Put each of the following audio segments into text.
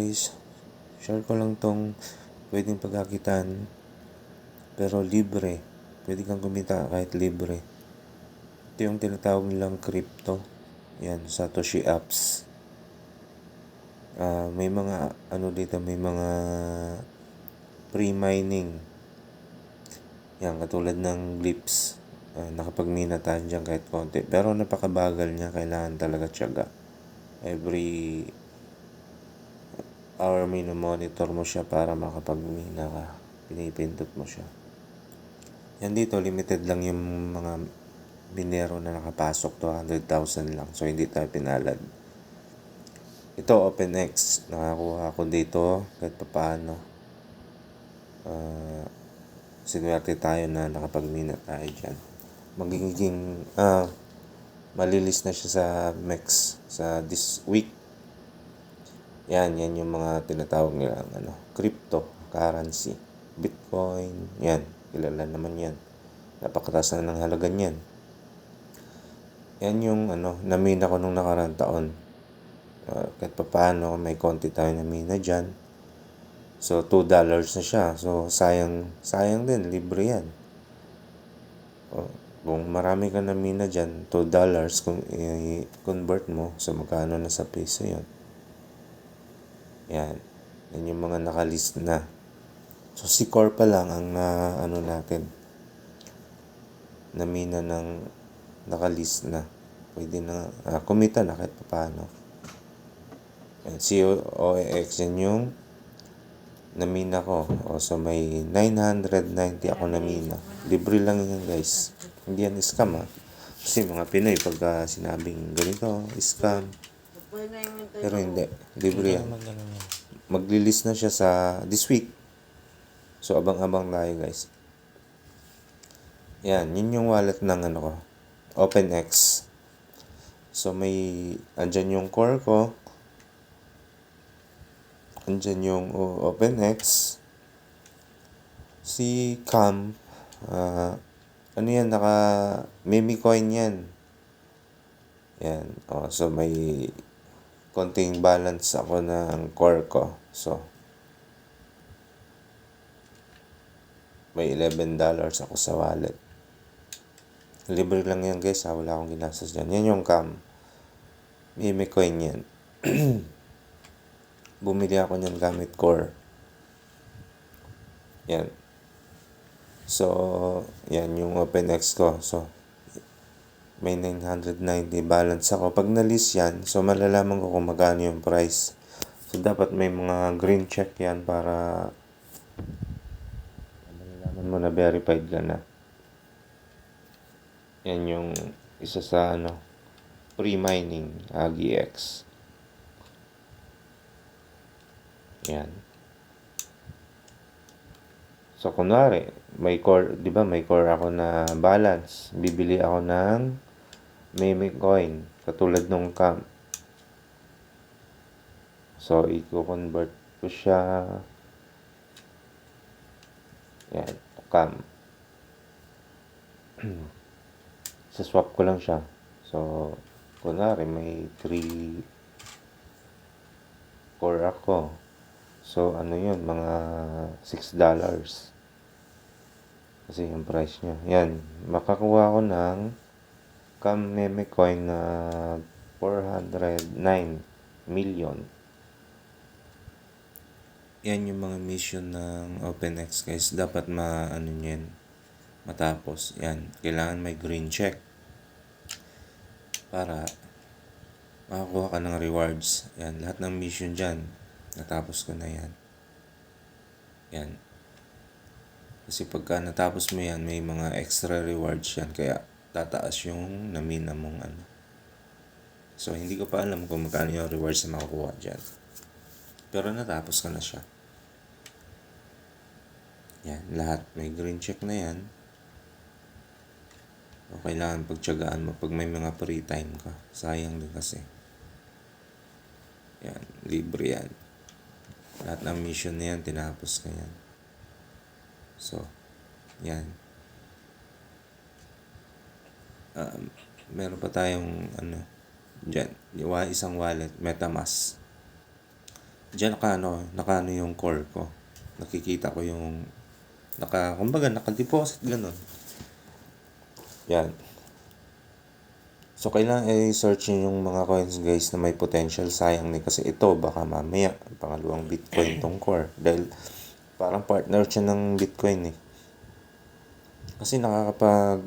guys, share ko lang tong pwedeng pagkakitaan pero libre. Pwede kang kumita kahit libre. Ito yung tinatawag nilang crypto. Yan, Satoshi apps. May mga dito, may mga pre-mining. Yan, katulad ng Glips. Nakapagmina tayo dyan kahit konti. Pero napakabagal niya, kailangan talaga tiyaga. Every hour monitor mo siya para makapagmina ka. Pinipindot mo siya. Yan dito, limited lang yung mga binero na nakapasok. 200,000 lang. So, hindi tayo pinalad. Ito, OpenX. Nakakuha ako dito kahit paano. Sinuwerte tayo na nakapagmina tayo dyan. Magiging, malilis na siya sa MEX sa this week. Yan yung mga tinatawag nilang cryptocurrency. Bitcoin, yan. Kilala naman yan. Napakataas na ng halaga niyan. Yan yung namina ko nung nakarang taon. Kahit pa paano, may konti tayo namina dyan. So, $2 na siya. So, sayang din. Libre yan. Kung marami ka namina dyan, $2, kung i-convert mo, so magkano na sa piso yan. Yan yung mga nakalist na. So, si Core pa lang ang natin. Namina ng nakalist na. Pwede na, kumita na kahit paano. Yan, COEX yan yung namina ko. So, may 990 ako namina. Libre lang yan, guys. Hindi yan scam, Kasi mga Pinoy, pagka sinabing ganito, scam. Pero hindi. Libre yan. Maglilist na siya sa this week. So, abang-abang tayo, guys. Yan. Yun yung wallet ng ko. OpenX. So, andyan yung core ko. Andyan yung OpenX. Si Cam. Yan? Meme coin yan. Yan. So, may konting balance ako ng core ko. So, may $11 ako sa wallet. Libre lang yan, guys. Wala akong ginastos dyan. Yan yung Cam. Meme coin yan. Bumili ako niyan gamit core. Yan. So, yan yung OpenX ko. So, may 990 balance ako. Pag na-list yan, so malalaman ko kung magkano yung price. So, dapat may mga green check yan para malalaman mo na verified ka na. Yan yung isa sa pre-mining AGX. Yan. So, kunwari, may core, di ba may core ako na balance. Bibili ako ng meme coin, katulad nung Cam. So, i-convert ko siya. Yan, Cam. Swap ko lang siya. So, kunwari, may 3 core ako. So, yun, mga $6. Kasi yung price niya. Yan, makakuha ko ng Cam meme coin na 409 million. Yan yung mga mission ng OpenX, guys. Dapat matapos. Yan, kailangan may green check para makakuha ka ng rewards. Yan, lahat ng mission dyan, natapos ko na yan. Yan. Kasi pagka natapos mo yan, may mga extra rewards yan. Kaya tataas yung namina mong So, hindi ko pa alam kung magkano yung rewards na makukuha dyan. Pero natapos ko na siya. Yan, lahat. May green check na yan. So, kailangan pagtiyagaan mo pag may mga free time ka. Sayang din kasi. Yan, libre yan. Lahat ng mission na yan, tinapos ka yan. So, yan. Meron pa tayong dyan, isang wallet, MetaMask. Diyan naka yung core ko. Nakikita ko yung, kumbaga naka-deposit ganun. Yan. So, kailangan i-search nyo yung mga coins guys na may potential. Sayang ni kasi ito, baka mamaya, pangalawang Bitcoin tong core. Dahil, parang partner siya ng Bitcoin eh. Kasi nakakapag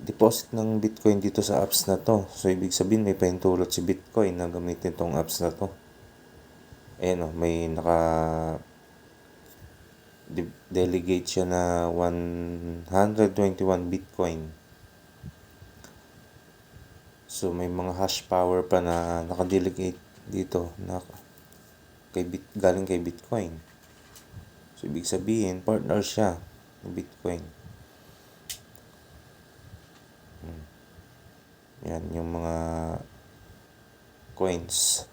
deposit ng Bitcoin dito sa apps na to. So, ibig sabihin may paintulot si Bitcoin na gamitin tong apps na to. Ayan o, may delegate siya na 121 Bitcoin. So, may mga hash power pa na nakadelegate dito na galing kay Bitcoin. So, ibig sabihin, partner siya ng Bitcoin. Yan, yung mga coins.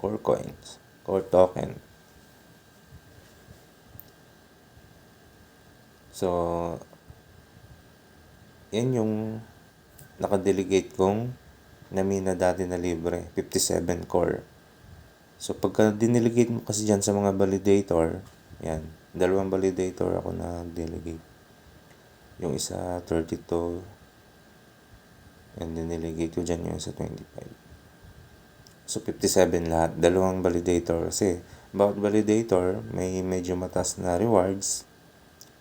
Core coins. Core token. So, yan yung nakadelegate kong namina dati na libre. 57 core. So, pagka dinelegate mo kasi dyan sa mga validator, yan, 2 validator ako na delegate. Yung isa, 32. And dinelegate ko dyan yung isa, 25. So, 57 lahat. 2 validator. Kasi, bawat validator, may medyo matas na rewards.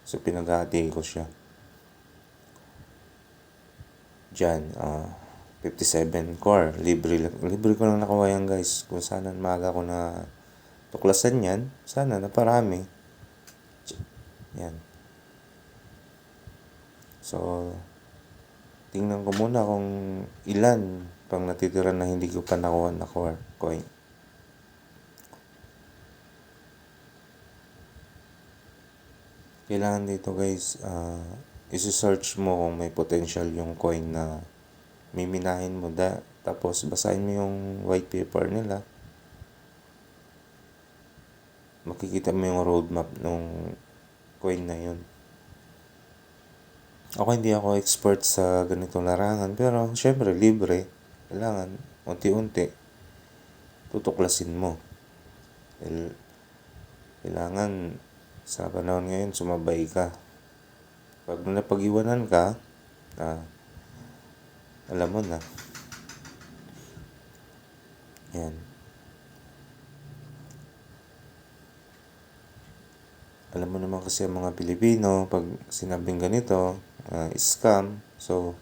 So, pinaghati ko siya. Dyan, 57 core. Libre ko lang nakuha yan guys. Kung sana maaga ko na tuklasan yan, sana naparami. Yan. So, tingnan ko muna kung ilan pang natitira na hindi ko pa nakuha na coin. Kailangan dito guys, isi-search mo kung may potential yung coin na miminahin mo. Tapos basahin mo yung white paper nila. Makikita mo yung roadmap ng coin na yun. Ako hindi ako expert sa ganitong larangan, pero syempre libre. Kailangan unti-unti tutuklasin mo. Kailangan sa panahon ngayon sumabay ka. Pag napag-iwanan ka, alam mo na. Yan. Alam mo naman kasi ang mga Pilipino, pag sinabing ganito, scam. So,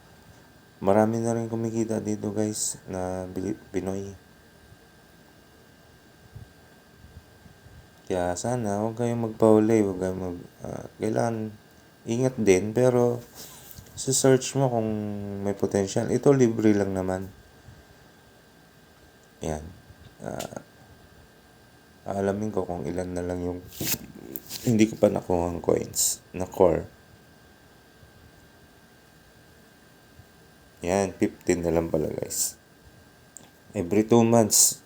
marami na rin kumikita dito guys na Pinoy. Kaya sana huwag kayong magpahuli, huwag kayong kailangan ingat din, pero search mo kung may potential. Ito libre lang naman. Yan. Aalamin ko kung ilan na lang yung hindi ko pa nakuha ang coins na core. Yan, 15 na lang pala guys. Every 2 months,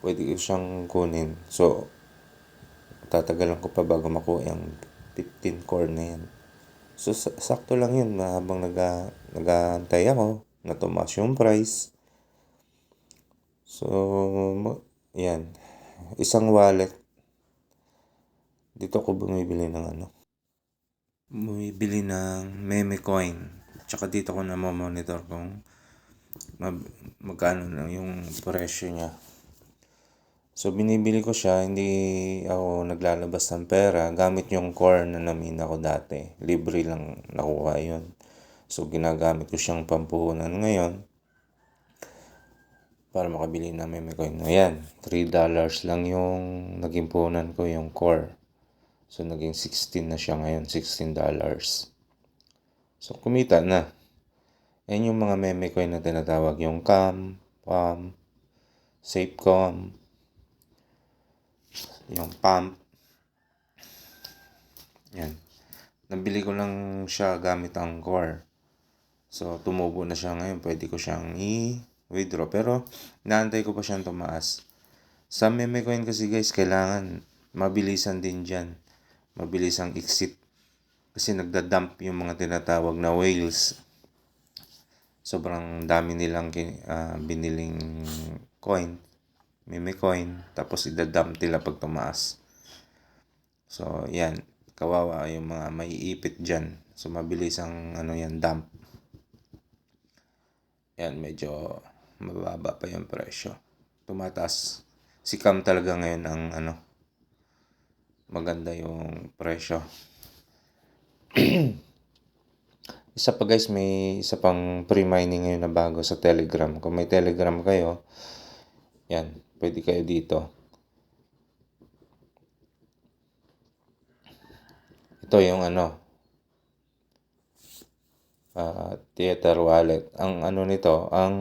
pwede ko siyang kunin. So, tatagalan ko pa bago makuha yung 15 core na yan. So, sakto lang yun habang nag-aantay ako na tumaas yung price. So, yan. Isang wallet. Dito ako bumibili ng meme coin. Tsaka dito ko na monitor kung magkano na yung presyo niya. So, binibili ko siya, hindi ako naglalabas ng pera gamit yung core na namina ko dati. Libre lang nakuha yun. So, ginagamit ko siyang pampuhunan ngayon para makabili ng meme coin. Ayan, $3 lang yung naging puhunan ko, yung core. So, naging 16 na siya ngayon, $16. So, kumita na. Ayan yung mga meme coin na tinatawag, yung CAM, PAM, SafeCom, yung pump. Yan. Nabili ko lang siya gamit ang core. So, tumubo na siya ngayon. Pwede ko siyang i-withdraw. Pero, naantay ko pa siyang tumaas. Sa meme coin kasi guys, kailangan mabilisan din dyan. Mabilis ang exit. Kasi nagda-dump yung mga tinatawag na whales. Sobrang dami nilang biniling coin. meme coin, tapos idadump nila pag tumaas. So, yan. Kawawa yung mga maiipit dyan. So, mabilis ang yan, dump. Yan, medyo mababa pa yung presyo. Tumataas. Si Cam talaga ngayon ang maganda yung presyo. Isa pa guys, may isa pang pre-mining ngayon na bago sa Telegram. Kung may Telegram kayo, yan, pwede kayo dito. Ito yung Tether wallet. Ang nito, ang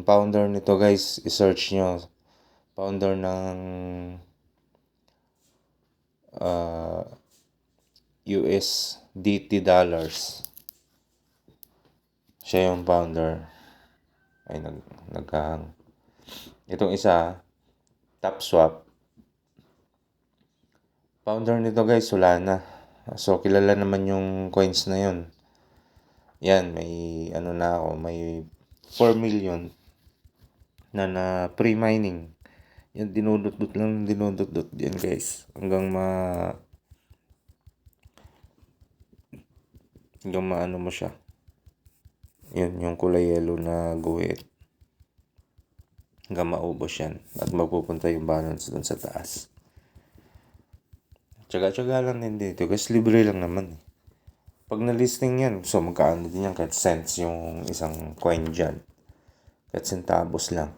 founder nito guys, i-search nyo. Founder ng USDT dollars. Siya yung founder. Ay, nagkahang. Itong isa, TapSwap. Founder nito guys, Solana. So, kilala naman yung coins na yun. Yan, may na ako, may 4 million na pre-mining. Yan, dinudot-dot lang, dinudot-dot yan guys. Hanggang maano mo siya. Yun, yung kulay yellow na guhit. Hanggang maubos yan. At magpupunta yung balance dun sa taas. Tsaga-tsaga lang din dito. Kasi libre lang naman eh. Pag na-listing yan, so magkaano din yan kahit cents yung isang coin dyan. Kahit centavos lang.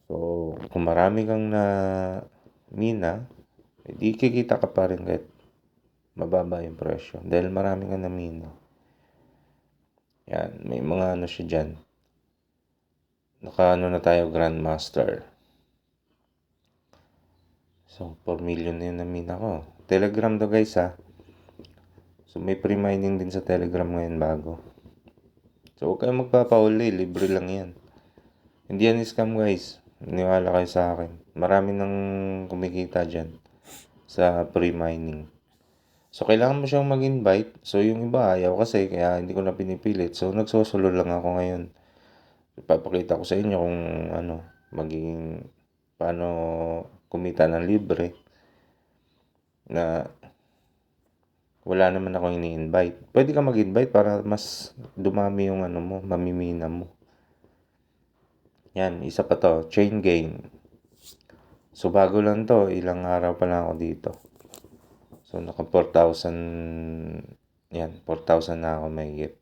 So, kung marami kang na mina, hindi kikita ka pa rin kahit mababa yung presyo. Dahil marami kang na mina. Yan, may mga siya dyan. Na tayo Grandmaster. So, 4 million na yun na mina ko. Telegram to guys ha. So, may pre-mining din sa Telegram ngayon bago. So, huwag kayong magpapauli. Libre lang yan. Hindi yan scam guys. Niwala kayo sa akin. Marami nang kumikita dyan sa pre-mining. So, kailangan mo siyang mag-invite. So, yung iba ayaw kasi kaya hindi ko na pinipilit. So, nagsusulo lang ako ngayon. Ipapakita ko sa inyo kung magiging paano kumita ng libre na wala naman ako ini-invite. Pwede ka mag-invite para mas dumami yung mo, mamimina mo. Yan, isa pa to, Chain Gain. So, bago lang to, ilang araw pa lang ako dito. So, naka 4,000, yan, 4,000 na ako may get.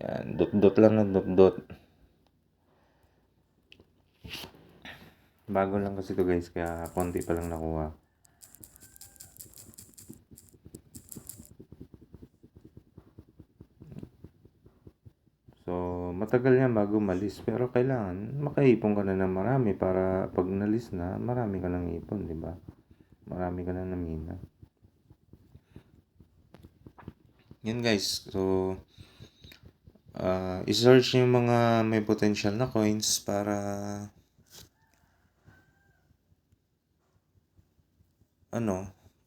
Yan, dot-dot lang na dot-dot. Bago lang kasi to guys, kaya konti pa lang nakuha. So, matagal yan bago malis. Pero kailangan makaipon ka na ng marami para pag nalis na, marami ka nang ipon, di ba? Marami ka na namina. Yan guys. So, i-search yung mga may potential na coins para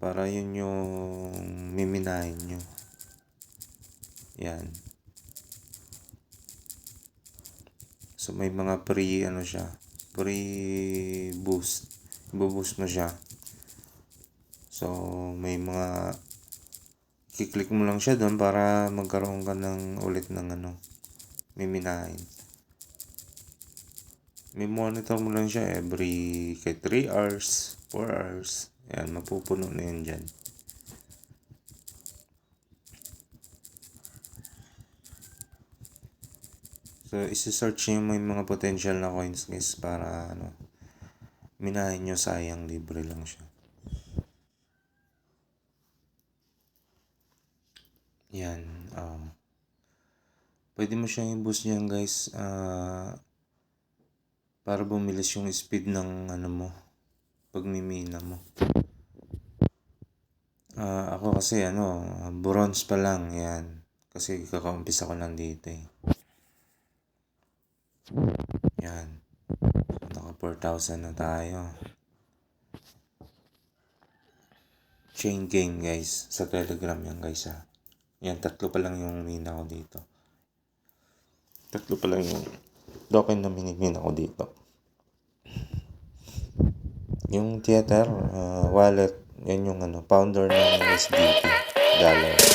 para yun yung miminahin nyo. Yan. So, may mga pre-boost. Ibo-boost mo siya. So, may mga kiklik mo lang siya doon para magkaroon ka ng ulit ng miminahin. May monitor mo lang siya every 3 hours, 4 hours. Yan, mapupuno na yun dyan. So, isi-search nyo mo yung mga potential na coins guys para minahin nyo, sayang, libre lang siya. Yan. Pwede mo siyang i-boost yan guys para bumilis yung speed ng mo, pagmimina mo. Ako kasi bronze pa lang yan. Kasi kakaumpisa ko lang dito eh. Yan. Naka 4,000 na tayo. Chain Gain guys. Sa Telegram yan guys ha. Yan, 3 pa lang yung mina ko dito. 3 pa lang yung token na minimina ko dito. Yung Tether wallet, yan yung founder ng USDT, dollar.